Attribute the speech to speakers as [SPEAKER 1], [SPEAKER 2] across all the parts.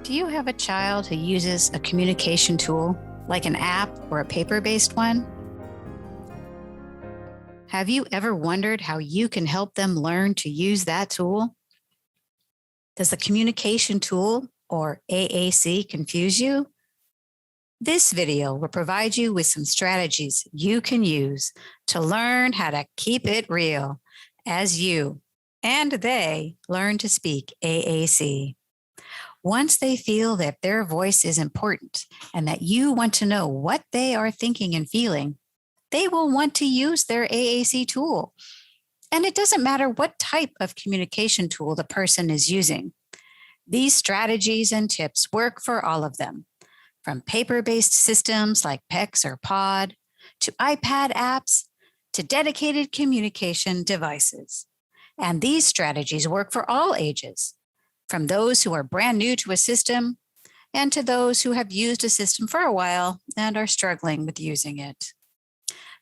[SPEAKER 1] Do you have a child who uses a communication tool, like an app or a paper-based one? Have you ever wondered how you can help them learn to use that tool? Does the communication tool, or AAC, confuse you? This video will provide you with some strategies you can use to learn how to keep it real as you and they learn to speak AAC. Once they feel that their voice is important and that you want to know what they are thinking and feeling, they will want to use their AAC tool. And it doesn't matter what type of communication tool the person is using. These strategies and tips work for all of them, from paper-based systems like PEX or POD, to iPad apps, to dedicated communication devices. And these strategies work for all ages, from those who are brand new to a system and to those who have used a system for a while and are struggling with using it.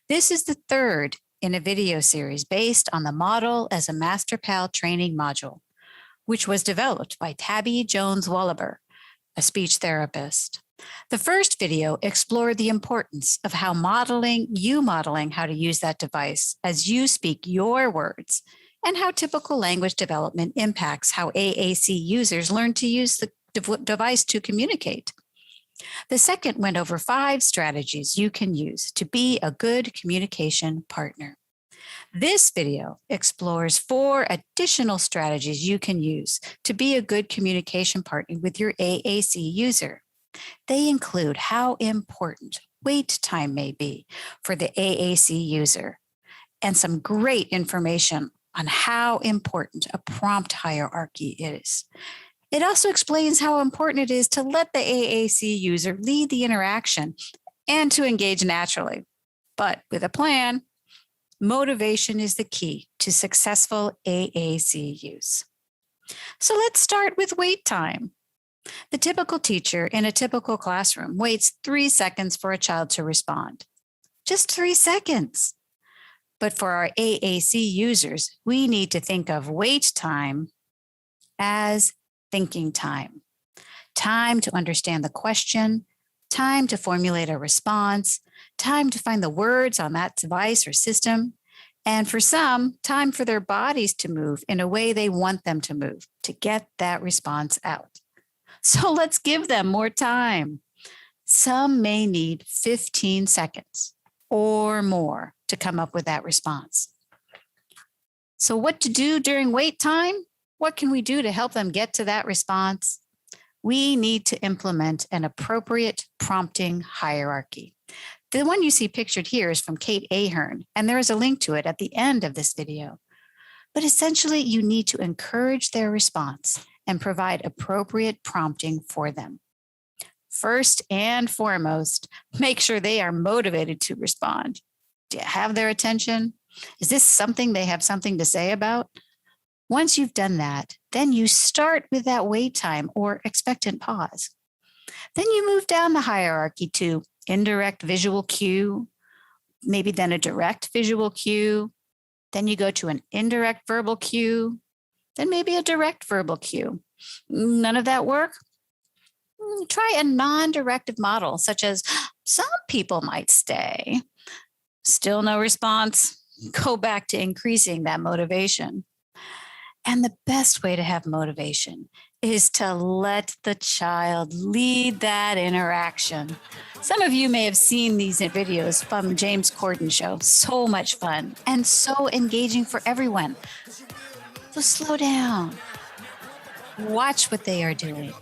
[SPEAKER 1] This is the third in a video series based on the Model as a MasterPal training module, which was developed by Tabby Jones-Wallaber, a speech therapist. The first video explored the importance of how modeling how to use that device as you speak your words, and how typical language development impacts how AAC users learn to use the device to communicate. The second went over 5 strategies you can use to be a good communication partner. This video explores 4 additional strategies you can use to be a good communication partner with your AAC user. They include how important wait time may be for the AAC user, and some great information on how important a prompt hierarchy is. It also explains how important it is to let the AAC user lead the interaction and to engage naturally, but with a plan. Motivation is the key to successful AAC use. So let's start with wait time. The typical teacher in a typical classroom waits 3 seconds for a child to respond. Just 3 seconds. But for our AAC users, we need to think of wait time as thinking time. Time to understand the question, time to formulate a response, time to find the words on that device or system, and for some, time for their bodies to move in a way they want them to move to get that response out. So let's give them more time. Some may need 15 seconds or more to come up with that response. So what to do during wait time? What can we do to help them get to that response? We need to implement an appropriate prompting hierarchy. The one you see pictured here is from Kate Ahern, and there is a link to it at the end of this video. But essentially, you need to encourage their response and provide appropriate prompting for them. First and foremost, make sure they are motivated to respond. Do you have their attention? Is this something they have something to say about? Once you've done that, then you start with that wait time or expectant pause. Then you move down the hierarchy to indirect visual cue, maybe then a direct visual cue. Then you go to an indirect verbal cue, then maybe a direct verbal cue. None of that work? Try a non-directive model, such as some people might stay. Still no response? Go back to increasing that motivation. And the best way to have motivation is to let the child lead that interaction. Some of you may have seen these videos from James Corden's show. So much fun and so engaging for everyone. So slow down. Watch what they are doing.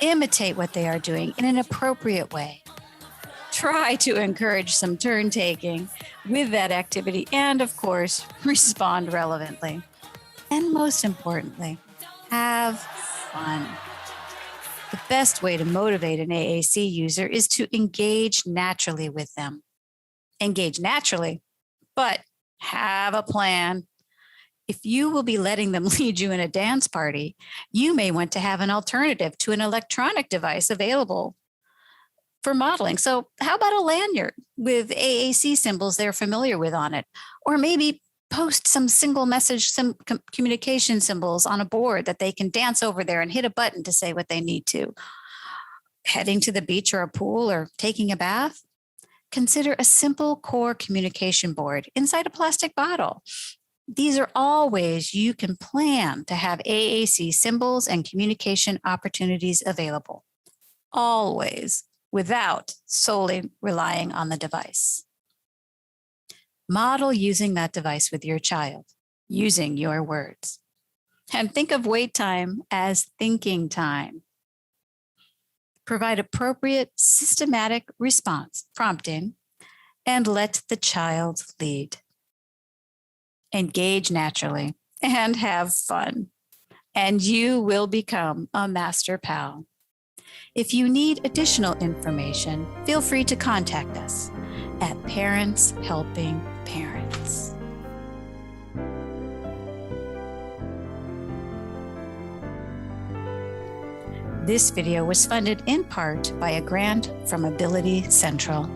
[SPEAKER 1] Imitate what they are doing in an appropriate way. Try to encourage some turn taking with that activity and, of course, respond relevantly. And most importantly, have fun. The best way to motivate an AAC user is to engage naturally with them. Engage naturally, but have a plan. If you will be letting them lead you in a dance party, you may want to have an alternative to an electronic device available for modeling. So how about a lanyard with AAC symbols they're familiar with on it? Or maybe Post some single message communication symbols on a board that they can dance over there and hit a button to say what they need to. Heading to the beach or a pool or taking a bath? Consider a simple core communication board inside a plastic bottle. These are all ways you can plan to have AAC symbols and communication opportunities available, always without solely relying on the device. Model using that device with your child, using your words. And think of wait time as thinking time. Provide appropriate systematic response, prompting, and let the child lead. Engage naturally and have fun, and you will become a master pal. If you need additional information, feel free to contact us at Parents Helping Parents. This video was funded in part by a grant from Ability Central.